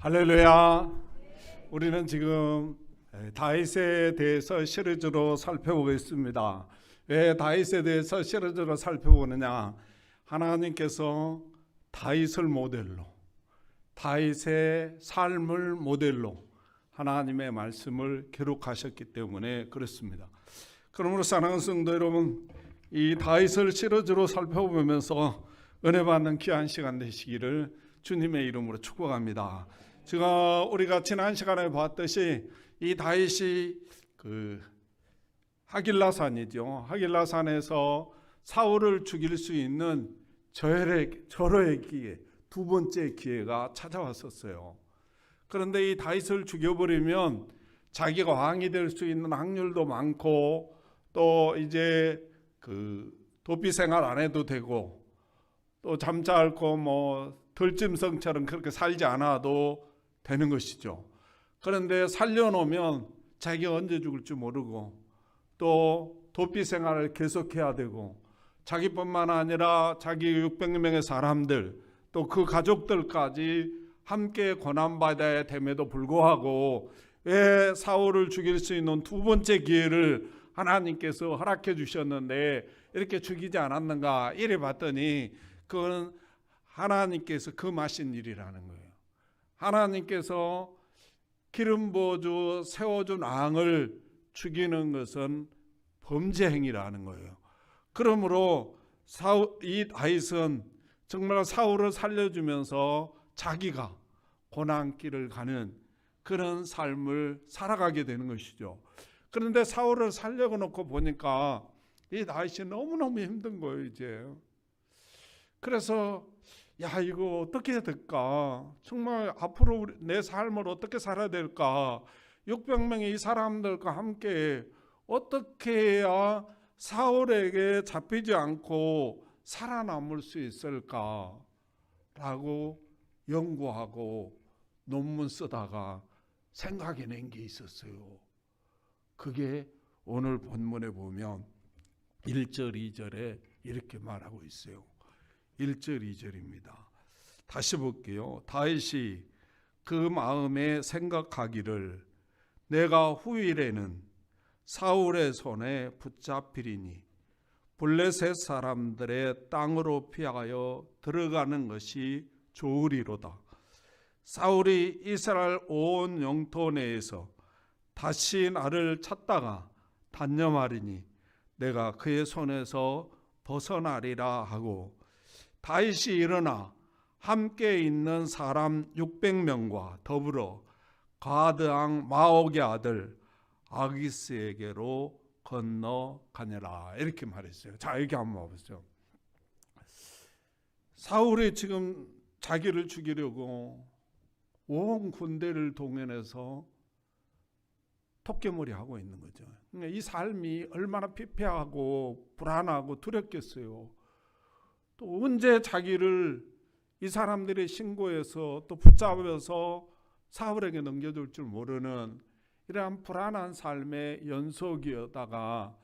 할렐루야. 우리는 지금 다윗에 대해서 시리즈로 살펴보고 있습니다. 왜 다윗에 대해서 시리즈로 살펴보느냐? 하나님께서 다윗을 모델로, 다윗의 삶을 모델로 하나님의 말씀을 기록하셨기 때문에 그렇습니다. 그러므로 사랑하는 성도 여러분, 이 다윗을 시리즈로 살펴보면서 은혜 받는 귀한 시간 되시기를 주님의 이름으로 축복합니다. 우리가 지난 시간에 봤듯이 이 다윗이 하길라산이죠. 하길라산에서 사울을 죽일 수 있는 절호의 기회, 두 번째 기회가 찾아왔었어요. 그런데 이 다윗을 죽여버리면 자기가 왕이 될 수 있는 확률도 많고, 또 이제 도피 생활 안 해도 되고, 또 잠자코 들짐승처럼 그렇게 살지 않아도 되는 것이죠. 그런데 살려놓으면 자기가 언제 죽을지 모르고, 또 도피 생활을 계속해야 되고, 자기뿐만 아니라 자기 600명의 사람들, 또 그 가족들까지 함께 고난받아야 됨에도 불구하고 왜 사울을 죽일 수 있는 두 번째 기회를 하나님께서 허락해 주셨는데 이렇게 죽이지 않았는가 이래 봤더니, 그건 하나님께서 금하신 일이라는 거예요. 하나님께서 기름 부어주 세워준 왕을 죽이는 것은 범죄 행위라는 거예요. 그러므로 이 다윗은 정말 사울을 살려주면서 자기가 고난길을 가는 그런 삶을 살아가게 되는 것이죠. 그런데 사울을 살려고 놓고 보니까 이 다윗이 너무너무 힘든 거예요, 이제. 그래서 이거 어떻게 해야 될까? 정말 앞으로 내 삶을 어떻게 살아야 될까? 600명의 이 사람들과 함께 어떻게 해야 사울에게 잡히지 않고 살아남을 수 있을까? 라고 연구하고 논문 쓰다가 생각이 낸 게 있었어요. 그게 오늘 본문에 보면 1절, 2절에 이렇게 말하고 있어요. 1절, 2절입니다. 다시 볼게요. 다윗이 그 마음에 생각하기를 내가 후일에는 사울의 손에 붙잡히리니 블레셋 사람들의 땅으로 피하여 들어가는 것이 좋으리로다. 사울이 이스라엘 온 영토 내에서 다시 나를 찾다가 단념하리니 내가 그의 손에서 벗어나리라 하고, 다윗이 일어나 함께 있는 사람 600명과 더불어 가드 왕 마옥의 아들 아기스에게로 건너가니라 이렇게 말했어요. 자, 여기 한번 봐보세요. 사울이 지금 자기를 죽이려고 온 군대를 동원해서 토끼머리 하고 있는 거죠. 이 삶이 얼마나 피폐하고 불안하고 두렵겠어요. 또 언제 자기를 이 사람들의 신고해서 또 붙잡아서 사울에게 넘겨줄 줄 모르는 이러한 불안한 삶의 연속이었다가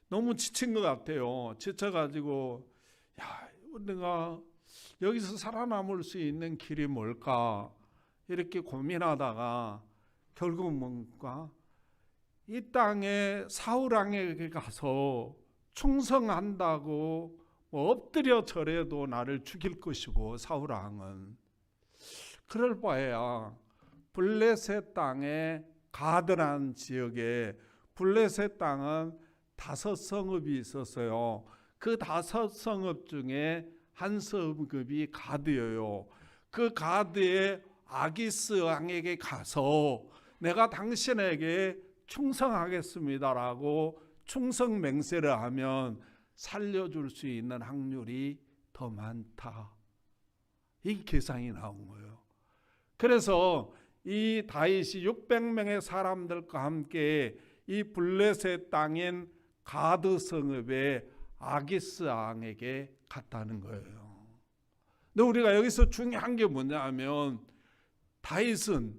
너무 지친 것 같아요. 지쳐가지고 내가 여기서 살아남을 수 있는 길이 뭘까 이렇게 고민하다가 결국 뭔가 이 땅에 사울 왕에게 가서 충성한다고 엎드려 절해도 나를 죽일 것이고, 사울 왕은 그럴 바에야 블레셋 땅에 가드란 지역에, 블레셋 땅은 5성읍이 있었어요. 그 5성읍 중에 한 성읍이 가드예요. 그 가드의 아기스 왕에게 가서 내가 당신에게 충성하겠습니다라고 충성 맹세를 하면 살려줄 수 있는 확률이 더 많다. 이 계산이 나온 거예요. 그래서 이 다윗이 600명의 사람들과 함께 이 블레셋 땅인 가드 성읍의 아기스 왕에게 갔다는 거예요. 근데 우리가 여기서 중요한 게 뭐냐면 다윗은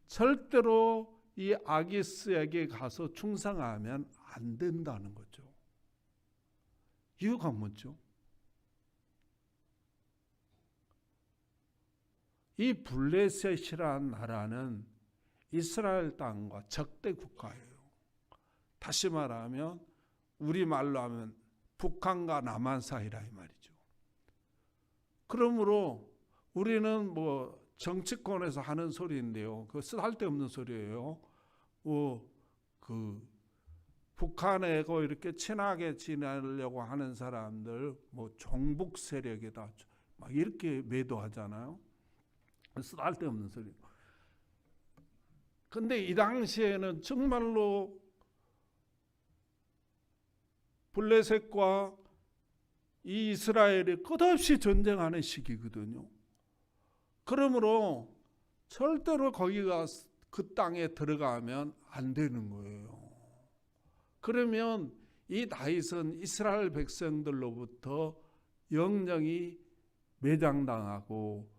절대로 이 아기스에게 가서 충성하면 안 된다는 거죠. 이유가 뭐죠? 이 블레셋이라는 나라는 이스라엘 땅과 적대 국가예요. 다시 말하면 우리말로 하면 북한과 남한 사이라 이 말이죠. 그러므로 우리는 뭐 정치권에서 하는 소리인데요. 그 쓸데없는 소리예요. 북한하고 이렇게 친하게 지내려고 하는 사람들 뭐 종북 세력이다 막 이렇게 매도하잖아요. 쓸데없는 소리. 근데 이 당시에는 정말로 블레셋과 이 이스라엘이 끝없이 전쟁하는 시기거든요. 그러므로 절대로 거기가 그 땅에 들어가면 안 되는 거예요. 그러면 이 다윗은 이스라엘 백성들로부터 영영이 매장당하고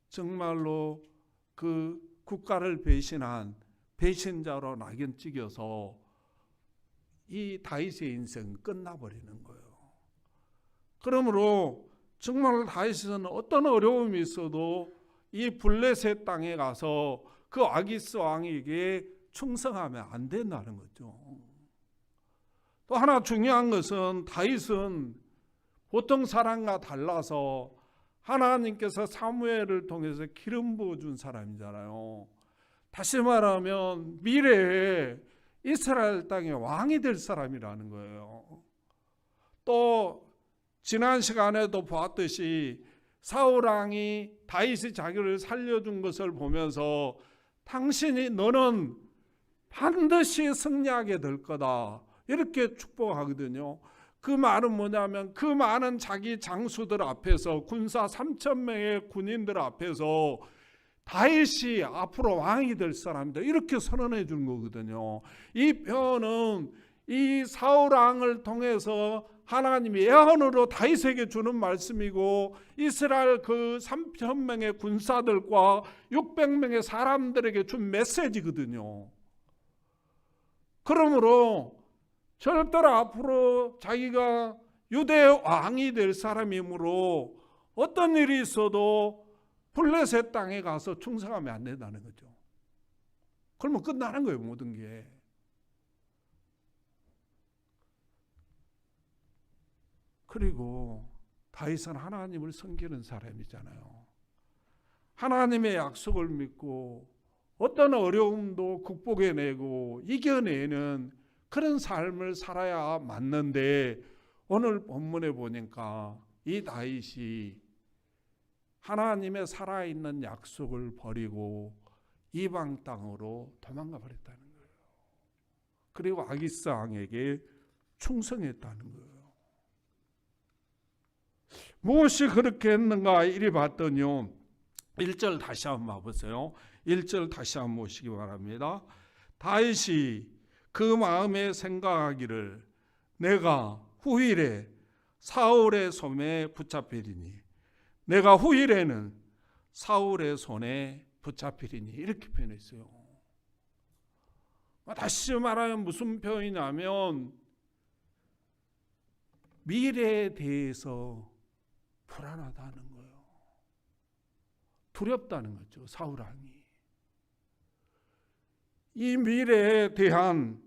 정말로 그 국가를 배신한 배신자로 낙인 찍혀서 이 다윗의 인생은 끝나버리는 거예요. 그러므로 정말 다윗은 어떤 어려움이 있어도 이 블레셋 땅에 가서 그 아기스 왕에게 충성하면 안 된다는 거죠. 또 하나 중요한 것은 다윗은 보통 사람과 달라서 하나님께서 사무엘을 통해서 기름 부어준 사람이잖아요. 다시 말하면 미래에 이스라엘 땅의 왕이 될 사람이라는 거예요. 또 지난 시간에도 보았듯이 사울 왕이 다윗이 자기를 살려준 것을 보면서 너는 반드시 승리하게 될 거다 이렇게 축복하거든요. 그 말은 뭐냐면 그 많은 자기 장수들 앞에서 군사 3,000명의 군인들 앞에서 다윗이 앞으로 왕이 될 사람이다 이렇게 선언해 준 거거든요. 이 표현은 이 사울 왕을 통해서 하나님이 예언으로 다윗에게 주는 말씀이고 이스라엘 그 3,000명의 군사들과 600명의 사람들에게 준 메시지거든요. 그러므로 절대로 앞으로 자기가 유대 왕이 될 사람이므로 어떤 일이 있어도 블레셋 땅에 가서 충성하면 안 된다는 거죠. 그러면 끝나는 거예요, 모든 게. 그리고 다윗은 하나님을 섬기는 사람이잖아요. 하나님의 약속을 믿고 어떤 어려움도 극복해내고 이겨내는 그런 삶을 살아야 맞는데 오늘 본문에 보니까 이 다윗이 하나님의 살아있는 약속을 버리고 이방 땅으로 도망가 버렸다는 거예요. 그리고 아기스 왕에게 충성했다는 거예요. 무엇이 그렇게 했는가 이리 봤더니요. 1절 다시 한번 봐보세요. 1절 다시 한번 보시기 바랍니다. 다윗이 그 마음에 생각하기를 내가 후일에 사울의 손에 붙잡히리니 내가 후일에는 사울의 손에 붙잡히리니 이렇게 표현했어요. 다시 말하면 무슨 표현이냐면 미래에 대해서 불안하다는 거예요. 두렵다는 거죠. 사울 왕이. 이 미래에 대한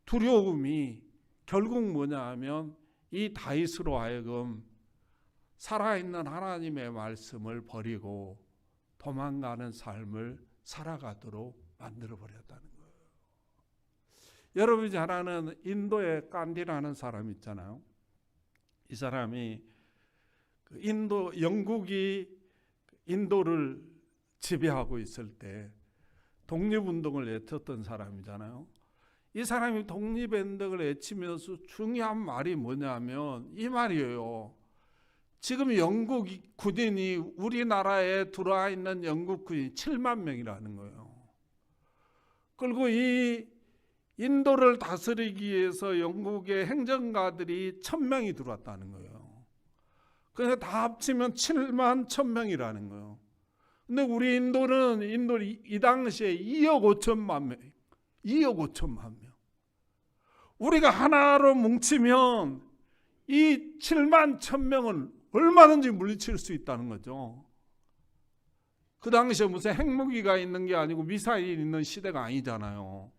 두려움이 결국 뭐냐 하면 이 다윗으로 하여금 살아있는 하나님의 말씀을 버리고 도망가는 삶을 살아가도록 만들어버렸다는 거예요. 여러분이 잘 아는 인도의 간디라는 사람 있잖아요. 이 사람이 영국이 인도를 지배하고 있을 때 독립운동을 외쳤던 사람이잖아요. 이 사람이 독립운동을 외치면서 중요한 말이 뭐냐면 이 말이에요. 지금 영국 군인이 우리나라에 들어와 있는 영국 군인이 7만 명이라는 거예요. 그리고 이 인도를 다스리기 위해서 영국의 행정가들이 1,000명이 들어왔다는 거예요. 그래서 다 합치면 7만 1,000명이라는 거예요. 근데 우리 인도는 이 당시에 2억 5천만 명, 2억 5천만 명. 우리가 하나로 뭉치면 이 7만 1,000명은 얼마든지 물리칠 수 있다는 거죠. 그 당시에 무슨 핵무기가 있는 게 아니고 미사일이 있는 시대가 아니잖아요.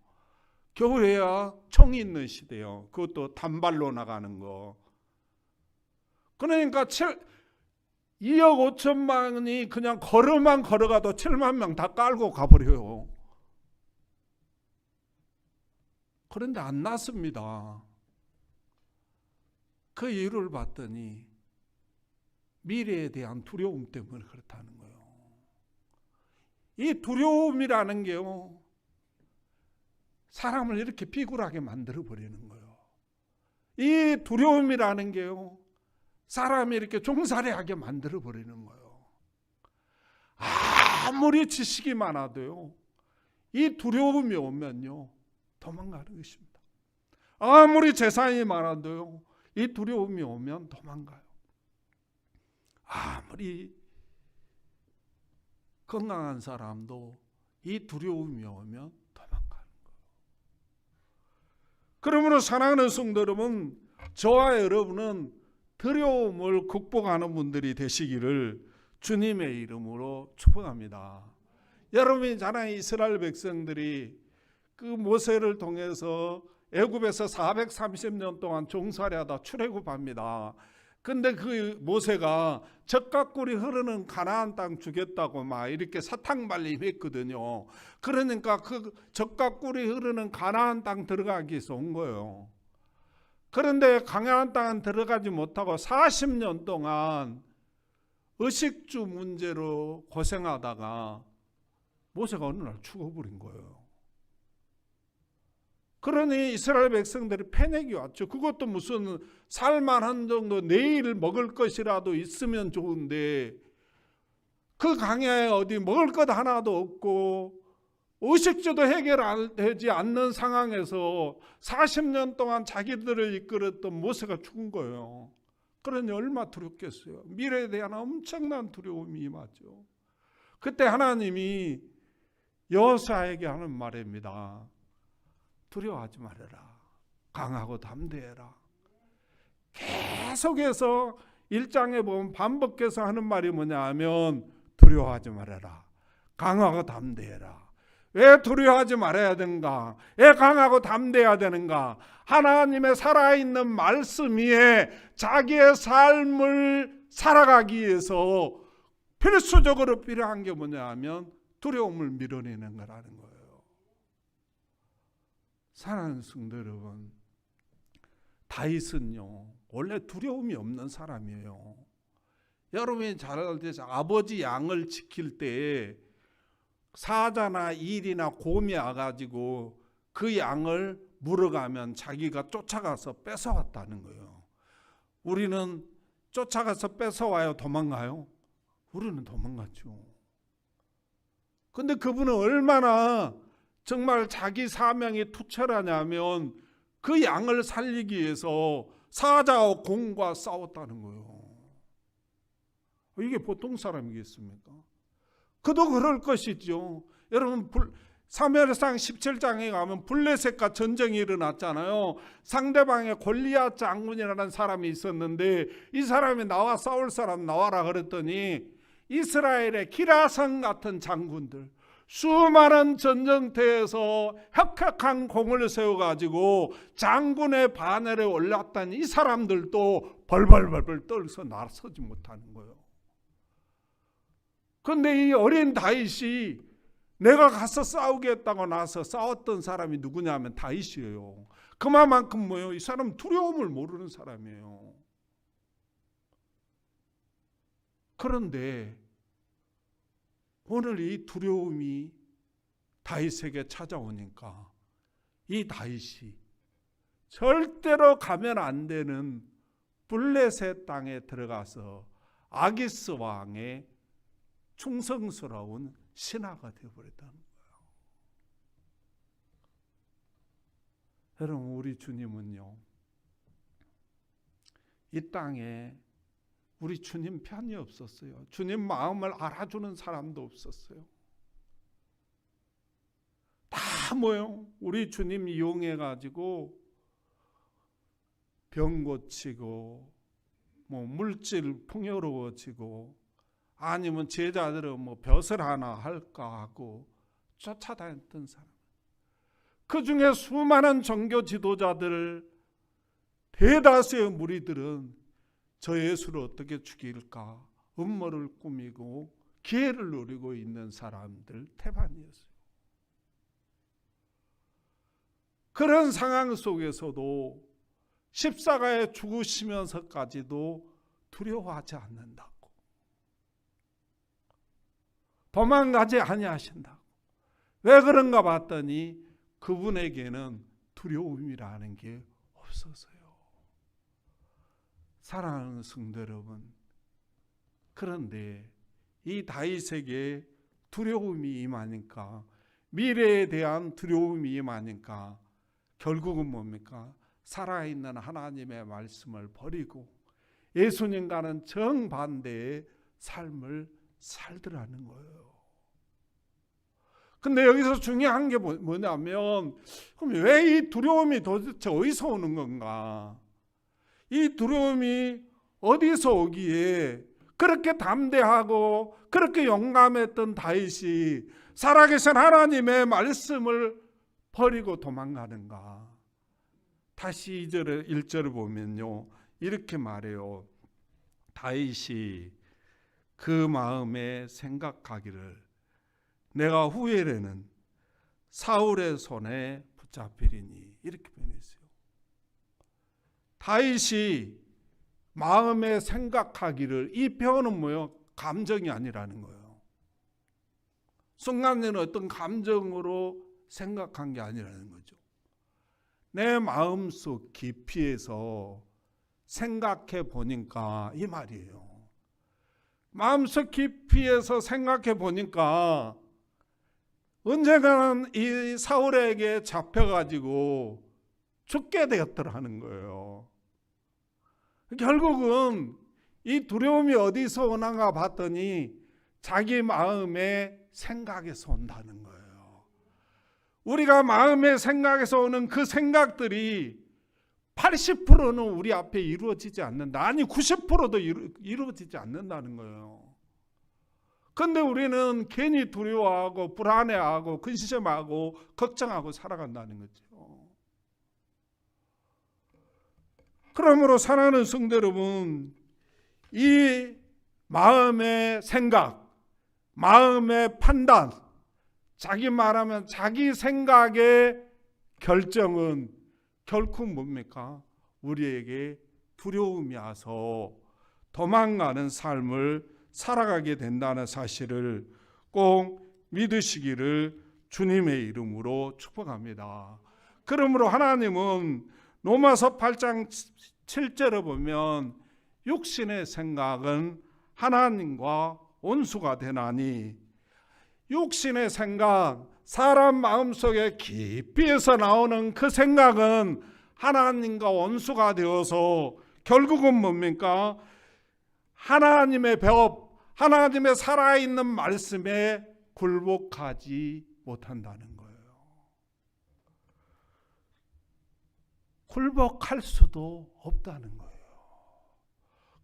겨울에야 총이 있는 시대요. 그것도 단발로 나가는 거. 그러니까 2억 5천만이 그냥 걸어가도 7만 명 다 깔고 가버려요. 그런데 안 났습니다. 그 이유를 봤더니 미래에 대한 두려움 때문에 그렇다는 거예요. 이 두려움이라는 게요, 사람을 이렇게 비굴하게 만들어 버리는 거예요. 이 두려움이라는 게요, 사람이 이렇게 종살이하게 만들어 버리는 거예요. 아무리 지식이 많아도요, 이 두려움이 오면요 도망가는 것입니다. 아무리 재산이 많아도요, 이 두려움이 오면 도망가요. 아무리 건강한 사람도 이 두려움이 오면 도망가는 거예요. 그러므로 사랑하는 성도 여러분, 저와 여러분은 두려움을 극복하는 분들이 되시기를 주님의 이름으로 축복합니다. 여러분이 잘 아는 이스라엘 백성들이 그 모세를 통해서 애굽에서 430년 동안 종살이하다 출애굽합니다. 근데 그 모세가 적각꿀이 흐르는 가나안 땅 주겠다고 막 이렇게 사탕발림했거든요. 그러니까 그 적각꿀이 흐르는 가나안 땅 들어가기 위해서 온 거예요. 그런데 가나안 땅은 들어가지 못하고 40년 동안 의식주 문제로 고생하다가 모세가 어느 날 죽어버린 거예요. 그러니 이스라엘 백성들이 패닉이 왔죠. 그것도 무슨 살만한 정도 내일 먹을 것이라도 있으면 좋은데 그 강야에 어디 먹을 것 하나도 없고 의식주도 해결되지 않는 상황에서 40년 동안 자기들을 이끌었던 모세가 죽은 거예요. 그러니 얼마나 두렵겠어요. 미래에 대한 엄청난 두려움이 임하죠. 그때 하나님이 여호수아에게 하는 말입니다. 두려워하지 말아라. 강하고 담대해라. 계속해서 1장에 보면 반복해서 하는 말이 뭐냐 하면 두려워하지 말아라. 강하고 담대해라. 왜 두려워하지 말아야 되는가? 왜 강하고 담대해야 되는가? 하나님의 살아있는 말씀 위에 자기의 삶을 살아가기 위해서 필수적으로 필요한 게 뭐냐 하면 두려움을 밀어내는 거라는 거예요. 사랑하는 성도 여러분, 다윗은요 원래 두려움이 없는 사람이에요. 여러분이 잘 알듯이 아버지 양을 지킬 때 사자나 일이나 곰이 와가지고 그 양을 물어가면 자기가 쫓아가서 뺏어왔다는 거예요. 우리는 쫓아가서 뺏어와요, 도망가요? 우리는 도망갔죠. 근데 그분은 얼마나 정말 자기 사명이 투철하냐면 그 양을 살리기 위해서 사자와 곰과 싸웠다는 거예요. 이게 보통 사람이겠습니까? 그도 그럴 것이죠. 여러분 사무엘상 17장에 가면 블레셋과 전쟁이 일어났잖아요. 상대방에 골리앗 장군이라는 사람이 있었는데 이 사람이 나와 싸울 사람 나와라 그랬더니 이스라엘의 기라성 같은 장군들, 수많은 전쟁터에서 혁혁한 공을 세워가지고 장군의 바늘에 올랐던 이 사람들도 벌벌벌벌 떨어서 나서지 못하는 거예요. 그런데 이 어린 다윗이 내가 가서 싸우겠다고 나서 싸웠던 사람이 누구냐면 다윗이에요. 그만큼 뭐예요? 이 사람은 두려움을 모르는 사람이에요. 그런데 오늘 이 두려움이 다윗에게 찾아오니까 이 다윗이 절대로 가면 안 되는 블레셋 땅에 들어가서 아기스 왕의 충성스러운 신하가 되어버렸다는 거예요. 여러분, 우리 주님은요 이 땅에 우리 주님 편이 없었어요. 주님 마음을 알아주는 사람도 없었어요. 다 뭐예요? 우리 주님 이용해가지고 병 고치고 물질 풍요로워지고 아니면 제자들은 뭐 벼슬 하나 할까 하고 쫓아다녔던 사람. 그 중에 수많은 종교 지도자들 대다수의 무리들은 저 예수를 어떻게 죽일까 음모를 꾸미고 기회를 노리고 있는 사람들 태반이었어요. 그런 상황 속에서도 십자가에 죽으시면서까지도 두려워하지 않는다고, 도망가지 아니하신다고. 왜 그런가 봤더니 그분에게는 두려움이라는 게 없어서요. 사랑하는 성도 여러분, 그런데 이 다윗에게 두려움이 임하니까, 미래에 대한 두려움이 임하니까 결국은 뭡니까? 살아있는 하나님의 말씀을 버리고 예수님과는 정반대의 삶을 살더라는 거예요. 근데 여기서 중요한 게 뭐냐면, 그럼 왜 이 두려움이 도대체 어디서 오는 건가? 이 두려움이 어디서 오기에 그렇게 담대하고 그렇게 용감했던 다윗이 살아계신 하나님의 말씀을 버리고 도망가는가? 다시 1절을 보면요, 이렇게 말해요. 다윗이 그 마음에 생각하기를 내가 후에는 사울의 손에 붙잡히리니, 이렇게 표현했어요. 다윗이 마음에 생각하기를, 이 표현은 뭐예요? 감정이 아니라는 거예요. 순간에는 어떤 감정으로 생각한 게 아니라는 거죠. 내 마음속 깊이에서 생각해 보니까 이 말이에요. 마음속 깊이에서 생각해 보니까 언젠가는 이 사울에게 잡혀가지고 죽게 되었더라는 거예요. 결국은 이 두려움이 어디서 오는가 봤더니 자기 마음의 생각에서 온다는 거예요. 우리가 마음의 생각에서 오는 그 생각들이 80%는 우리 앞에 이루어지지 않는다. 아니 90%도 이루어지지 않는다는 거예요. 그런데 우리는 괜히 두려워하고 불안해하고 근심하고 걱정하고 살아간다는 거죠. 그러므로 사랑하는 성도 여러분, 이 마음의 생각, 마음의 판단, 자기 말하면 자기 생각의 결정은 결코 뭡니까? 우리에게 두려움이 와서 도망가는 삶을 살아가게 된다는 사실을 꼭 믿으시기를 주님의 이름으로 축복합니다. 그러므로 하나님은 로마서 8장 7절을 보면 육신의 생각은 하나님과 원수가 되나니, 육신의 생각, 사람 마음속에 깊이에서 나오는 그 생각은 하나님과 원수가 되어서 결국은 뭡니까? 하나님의 법, 하나님의 살아있는 말씀에 굴복하지 못한다는 거예요. 굴복할 수도 없다는 거예요.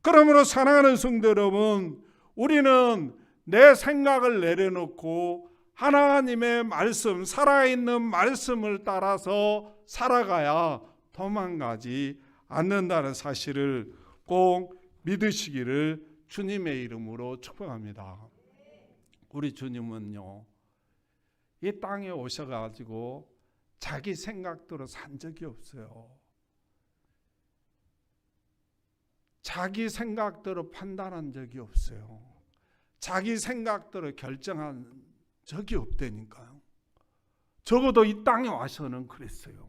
그러므로 사랑하는 성도 여러분, 우리는 내 생각을 내려놓고 하나님의 말씀, 살아있는 말씀을 따라서 살아가야 도망가지 않는다는 사실을 꼭 믿으시기를 주님의 이름으로 축복합니다. 우리 주님은요, 이 땅에 오셔가지고 자기 생각대로 산 적이 없어요. 자기 생각대로 판단한 적이 없어요. 자기 생각대로 결정한 적이 없다니까요. 적어도 이 땅에 와서는 그랬어요.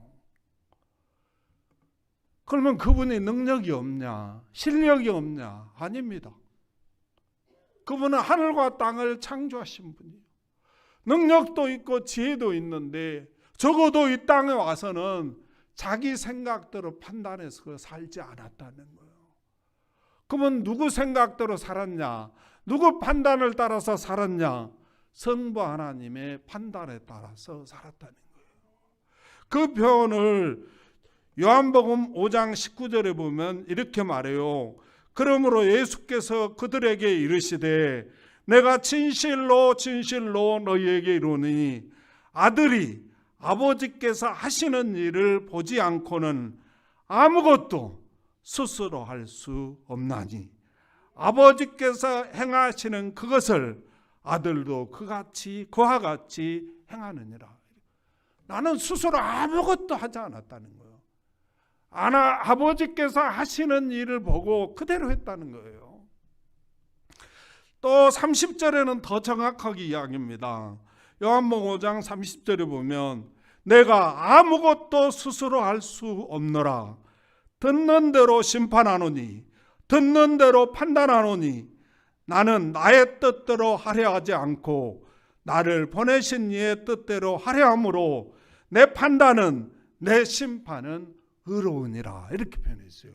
그러면 그분이 능력이 없냐? 실력이 없냐? 아닙니다. 그분은 하늘과 땅을 창조하신 분이에요. 능력도 있고 지혜도 있는데 적어도 이 땅에 와서는 자기 생각대로 판단해서 살지 않았다는 거예요. 그러면 누구 생각대로 살았냐? 누구 판단을 따라서 살았냐? 성부 하나님의 판단에 따라서 살았다는 거예요. 그 표현을 요한복음 5장 19절에 보면 이렇게 말해요. 그러므로 예수께서 그들에게 이르시되 내가 진실로 진실로 너희에게 이르노니 아들이 아버지께서 하시는 일을 보지 않고는 아무것도 스스로 할 수 없나니 아버지께서 행하시는 그것을 아들도 그와 같이 행하느니라. 나는 스스로 아무것도 하지 않았다는 거예요. 아버지께서 하시는 일을 보고 그대로 했다는 거예요. 또 30절에는 더 정확하게 이야기합니다. 요한복음 5장 30절에 보면 내가 아무것도 스스로 할 수 없노라. 듣는 대로 심판하노니 듣는 대로 판단하노니 나는 나의 뜻대로 하려 하지 않고 나를 보내신 이의 뜻대로 하려 함으로 내 판단은 내 심판은 의로우니라. 이렇게 표현했어요.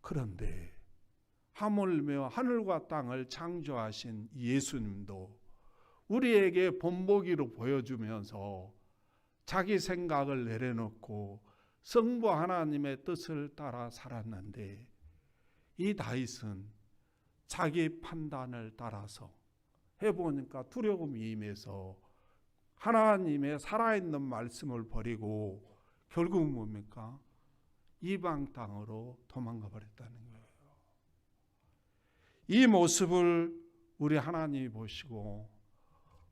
그런데 하물며 하늘과 땅을 창조하신 예수님도 우리에게 본보기로 보여주면서 자기 생각을 내려놓고 성부 하나님의 뜻을 따라 살았는데 이 다윗은 자기 판단을 따라서 해보니까 두려움이 임해서 하나님의 살아있는 말씀을 버리고 결국 뭡니까? 이방 땅으로 도망가 버렸다는 거예요. 이 모습을 우리 하나님이 보시고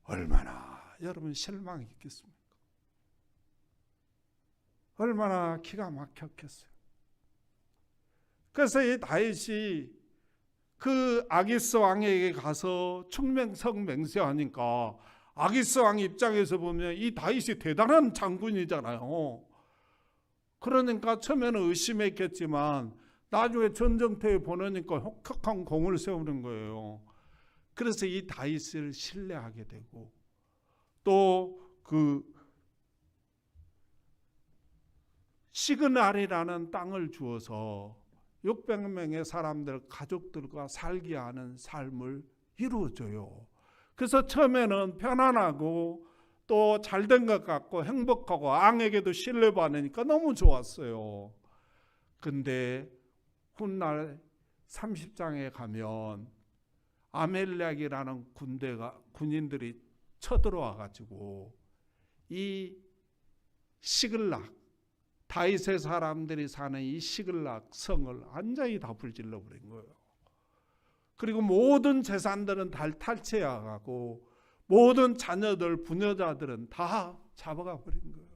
얼마나 여러분 실망이 있겠습니까? 얼마나 기가 막혔겠어요. 그래서 이 다윗이 그 아기스 왕에게 가서 충명성 맹세하니까 아기스 왕 입장에서 보면 이 다윗이 대단한 장군이잖아요. 그러니까 처음에는 의심했겠지만 나중에 전쟁터에 보내니까 혹독한 공을 세우는 거예요. 그래서 이 다윗을 신뢰하게 되고 또 그 시그날이라는 땅을 주어서 600명의 사람들 가족들과 살게 하는 삶을 이루어줘요. 그래서 처음에는 편안하고 또 잘된 것 같고 행복하고 왕에게도 신뢰받으니까 너무 좋았어요. 근데 훗날 30장에 가면 아멜렉이라는 군인들이 쳐들어와 가지고 이 시글락 다윗의 사람들이 사는 이 시글락 성을 완전히 다 불질러 버린 거예요. 그리고 모든 재산들은 다 탈취해가고 모든 자녀들 부녀자들은 다 잡아가 버린 거예요.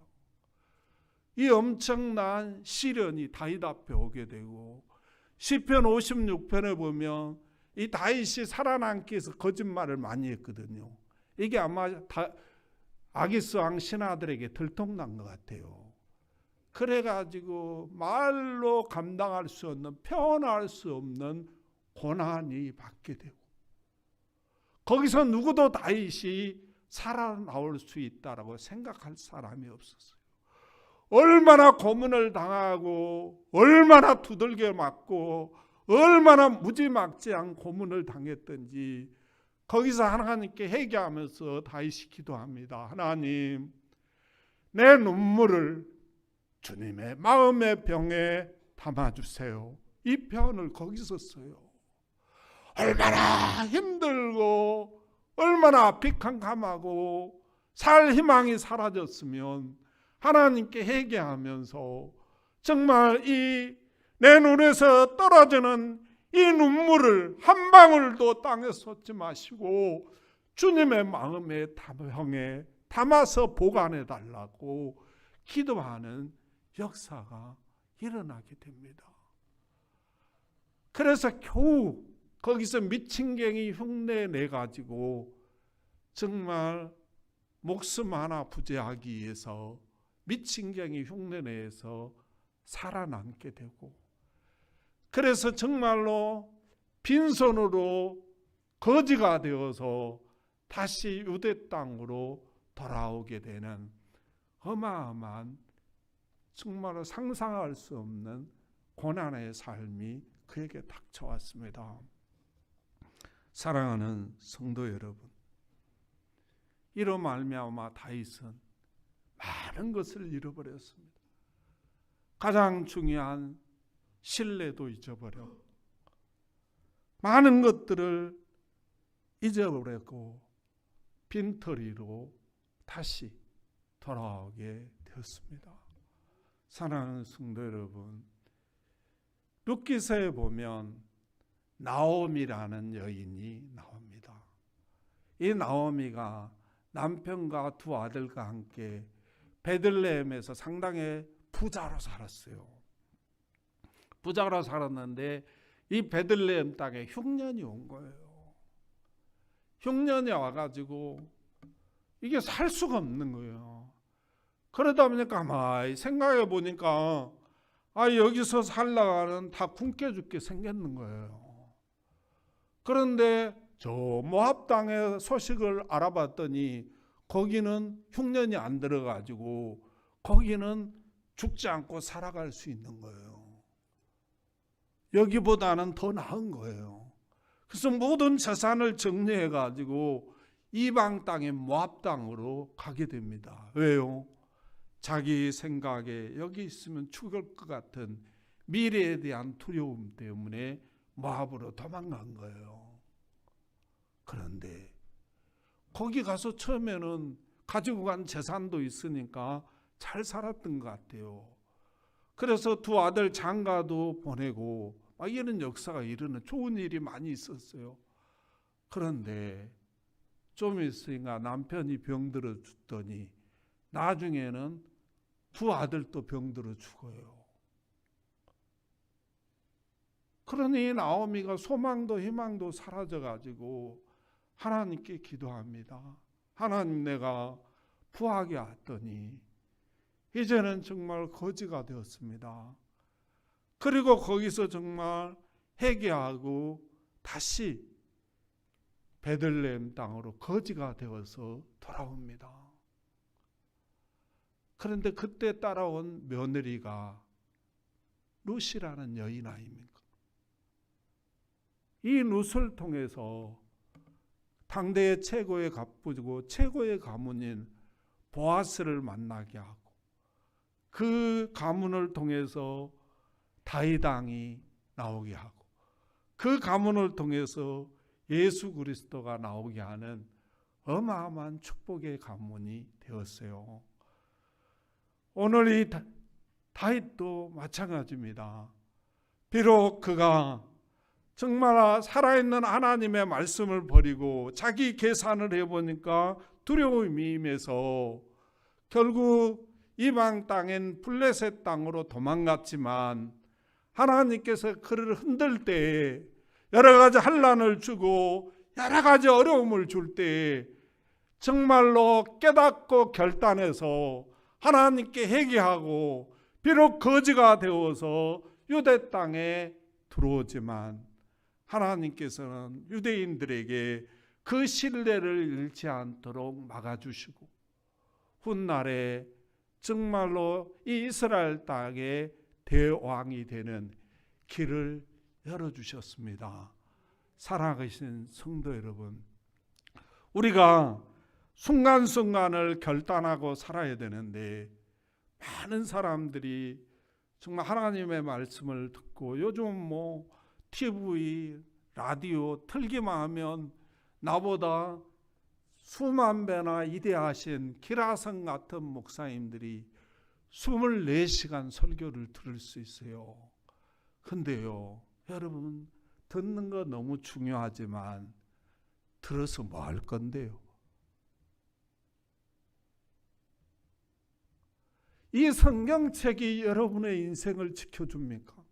이 엄청난 시련이 다윗 앞에 오게 되고 시편 56편에 보면 이 다윗이 살아남기 위해서 거짓말을 많이 했거든요. 이게 아마 아기스 왕 신하들에게 들통난 것 같아요. 그래가지고 말로 감당할 수 없는 표현할 수 없는 고난이 받게 되고 거기서 누구도 다윗이 살아나올 수 있다라고 생각할 사람이 없었어요. 얼마나 고문을 당하고 얼마나 두들겨 맞고 얼마나 무지막지한 고문을 당했던지 거기서 하나님께 회개하면서 다윗이 기도합니다. 하나님, 내 눈물을 주님의 마음의 병에 담아주세요. 이 표현을 거기서 써요. 얼마나 힘들고 얼마나 비캄캄하고 살 희망이 사라졌으면 하나님께 회개하면서 정말 이 내 눈에서 떨어지는 이 눈물을 한 방울도 땅에 쏟지 마시고 주님의 마음의 병에 담아서 보관해 달라고 기도하는 역사가 일어나게 됩니다. 그래서 겨우 거기서 미친경이 흉내 내가지고 정말 목숨 하나 부재하기 위해서 미친경이 흉내 내서 살아남게 되고 그래서 정말로 빈손으로 거지가 되어서 다시 유대 땅으로 돌아오게 되는 어마어마한 정말로 상상할 수 없는 고난의 삶이 그에게 닥쳐왔습니다. 사랑하는 성도 여러분, 이로 말미암아 다윗은 많은 것을 잃어버렸습니다. 가장 중요한 신뢰도 잊어버렸고 많은 것들을 잊어버렸고 빈털이로 다시 돌아오게 되었습니다. 사랑하는 성도 여러분, 룻기서에 보면 나오미라는 여인이 나옵니다. 이 나오미가 남편과 두 아들과 함께 베들레헴에서 상당히 부자로 살았어요. 부자로 살았는데 이 베들레헴 땅에 흉년이 온 거예요. 흉년이 와가지고 이게 살 수가 없는 거예요. 그러다 보니까 가만히 생각해 보니까 여기서 살다가는 다 굶겨 죽게 생겼는 거예요. 그런데 저 모압 땅의 소식을 알아봤더니 거기는 흉년이 안 들어가지고 거기는 죽지 않고 살아갈 수 있는 거예요. 여기보다는 더 나은 거예요. 그래서 모든 재산을 정리해 가지고 이방 땅의 모압 땅으로 가게 됩니다. 왜요? 자기 생각에 여기 있으면 죽을 것 같은 미래에 대한 두려움 때문에 모압으로 도망간 거예요. 그런데 거기 가서 처음에는 가지고 간 재산도 있으니까 잘 살았던 것 같아요. 그래서 두 아들 장가도 보내고 이런 역사가 일어나는 좋은 일이 많이 있었어요. 그런데 좀 있으니까 남편이 병들어 죽더니 나중에는 두 아들도 병들어 죽어요. 그러니 나오미가 소망도 희망도 사라져가지고 하나님께 기도합니다. 하나님, 내가 부하게 왔더니 이제는 정말 거지가 되었습니다. 그리고 거기서 정말 회개하고 다시 베들레헴 땅으로 거지가 되어서 돌아옵니다. 그런데 그때 따라온 며느리가 룻이라는 여인 아닙니까? 이 룻을 통해서 당대의 최고의 갑부고 최고의 가문인 보아스를 만나게 하고 그 가문을 통해서 다윗 왕이 나오게 하고 그 가문을 통해서 예수 그리스도가 나오게 하는 어마어마한 축복의 가문이 되었어요. 오늘 이 다윗도 마찬가지입니다. 비록 그가 정말 살아있는 하나님의 말씀을 버리고 자기 계산을 해보니까 두려움이 임해서 결국 이방 땅인 블레셋 땅으로 도망갔지만 하나님께서 그를 흔들 때 여러 가지 환난을 주고 여러 가지 어려움을 줄 때 정말로 깨닫고 결단해서 하나님께 회개하고 비록 거지가 되어서 유대 땅에 들어오지만 하나님께서는 유대인들에게 그 신뢰를 잃지 않도록 막아주시고 훗날에 정말로 이 이스라엘 땅의 대왕이 되는 길을 열어주셨습니다. 사랑하신 성도 여러분, 우리가 순간순간을 결단하고 살아야 되는데 많은 사람들이 정말 하나님의 말씀을 듣고 요즘 TV, 라디오 틀기만 하면 나보다 수만 배나 이대하신 기라성 같은 목사님들이 24시간 설교를 들을 수 있어요. 근데요, 여러분 듣는 거 너무 중요하지만 들어서 뭐 할 건데요? 이 성경책이 여러분의 인생을 지켜줍니까?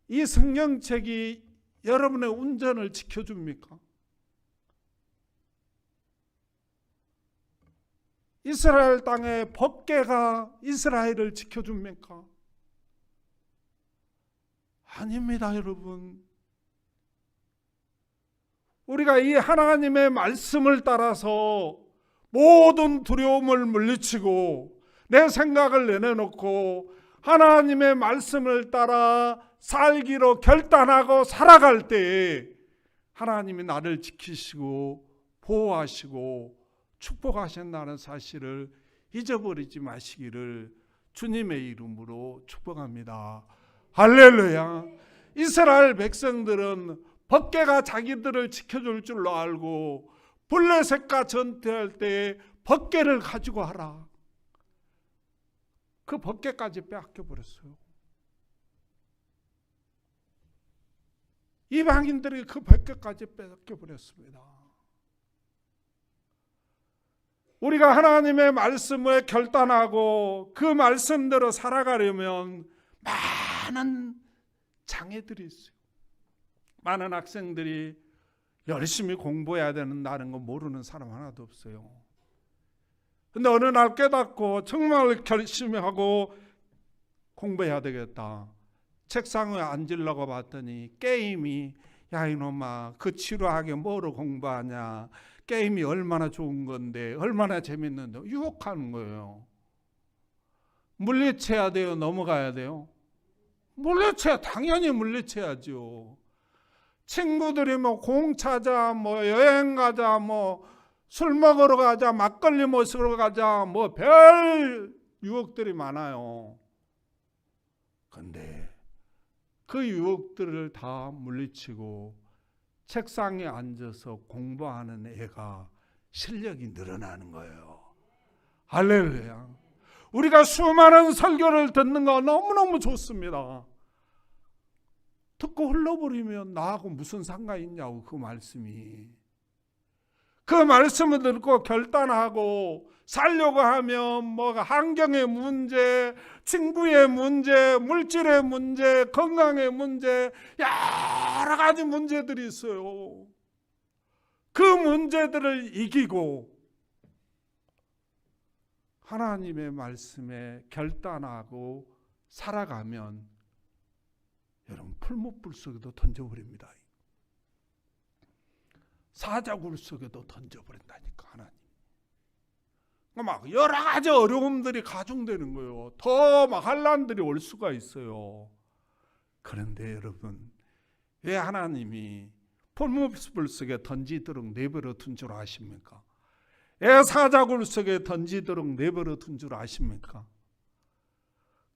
이 성경책이 여러분의 운전을 지켜줍니까? 이스라엘 땅의 법궤가 이스라엘을 지켜줍니까? 아닙니다, 여러분. 우리가 이 하나님의 말씀을 따라서 모든 두려움을 물리치고 내 생각을 내려놓고 하나님의 말씀을 따라 살기로 결단하고 살아갈 때 하나님이 나를 지키시고 보호하시고 축복하신다는 사실을 잊어버리지 마시기를 주님의 이름으로 축복합니다. 할렐루야. 이스라엘 백성들은 법궤가 자기들을 지켜줄 줄로 알고 블레셋과 전투할 때 법궤를 가지고 하라. 그 법궤까지 빼앗겨버렸어요. 이방인들이 그 법궤까지 빼앗겨버렸습니다. 우리가 하나님의 말씀을 결단하고 그 말씀대로 살아가려면 많은 장애들이 있어요. 많은 학생들이 열심히 공부해야 된다는 거 모르는 사람 하나도 없어요. 근데 어느 날 깨닫고 정말 열심히 하고 공부해야 되겠다. 책상에 앉으려고 봤더니 게임이, 야 이놈아 그 치료하게 뭐로 공부하냐, 게임이 얼마나 좋은 건데 얼마나 재밌는데, 유혹하는 거예요. 물리쳐야 돼요, 넘어가야 돼요? 물리쳐야, 당연히 물리쳐야죠. 친구들이 뭐 공 차자, 뭐 여행 가자, 뭐 술 먹으러 가자, 막걸리 마시러 가자, 뭐 별 유혹들이 많아요. 근데 그 유혹들을 다 물리치고 책상에 앉아서 공부하는 애가 실력이 늘어나는 거예요. 할렐루야. 우리가 수많은 설교를 듣는 거 너무너무 좋습니다. 듣고 흘러버리면 나하고 무슨 상관이 있냐고. 그 말씀이, 그 말씀을 듣고 결단하고 살려고 하면 뭐가 환경의 문제, 친구의 문제, 물질의 문제, 건강의 문제, 여러 가지 문제들이 있어요. 그 문제들을 이기고 하나님의 말씀에 결단하고 살아가면 여러분 풀무불 속에도 던져버립니다. 사자굴 속에도 던져버린다니까 하나님. 막 여러 가지 어려움들이 가중되는 거예요. 더 막 환난들이 올 수가 있어요. 그런데 여러분, 왜 하나님이 풀무불 속에 던지도록 내버려 둔 줄 아십니까? 왜 사자굴 속에 던지도록 내버려 둔 줄 아십니까?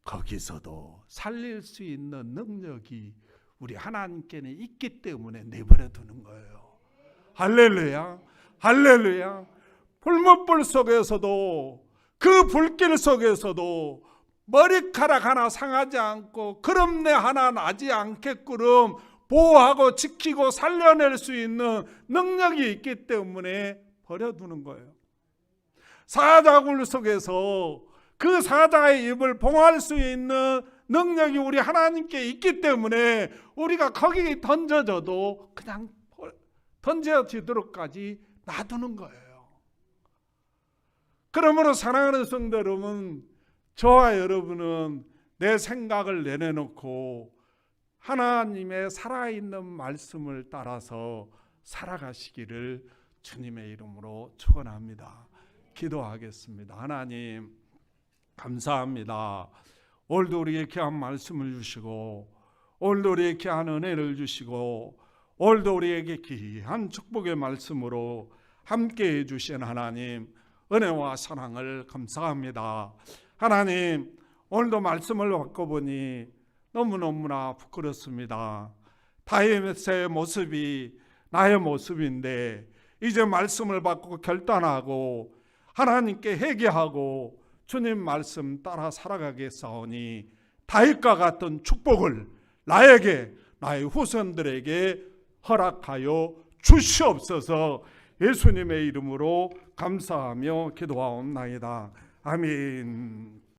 거기서도 살릴 수 있는 능력이 우리 하나님께는 있기 때문에 내버려 두는 거예요. 할렐루야, 할렐루야. 풀무불 속에서도, 그 불길 속에서도 머리카락 하나 상하지 않고 그럼내 하나 나지 않게끔 보호하고 지키고 살려낼 수 있는 능력이 있기 때문에 버려두는 거예요. 사자굴 속에서 그 사자의 입을 봉할 수 있는 능력이 우리 하나님께 있기 때문에 우리가 거기 던져져도 그냥 던져지도록까지 놔두는 거예요. 그러므로 사랑하는 성도 여러분, 저와 여러분은 내 생각을 내려놓고 하나님의 살아있는 말씀을 따라서 살아가시기를 주님의 이름으로 축원합니다. 기도하겠습니다. 하나님 감사합니다. 오늘도 우리에게 귀한 말씀을 주시고, 오늘도 우리에게 귀한 은혜를 주시고, 오늘도 우리에게 귀한 축복의 말씀으로 함께해 주신 하나님 은혜와 사랑을 감사합니다. 하나님, 오늘도 말씀을 받고 보니 너무너무나 부끄럽습니다. 다윗의 모습이 나의 모습인데 이제 말씀을 받고 결단하고 하나님께 회개하고 주님 말씀 따라 살아가겠사오니 다윗과 같은 축복을 나에게, 나의 후손들에게 허락하여 주시옵소서. 예수님의 이름으로 감사하며 기도하옵나이다. 아멘.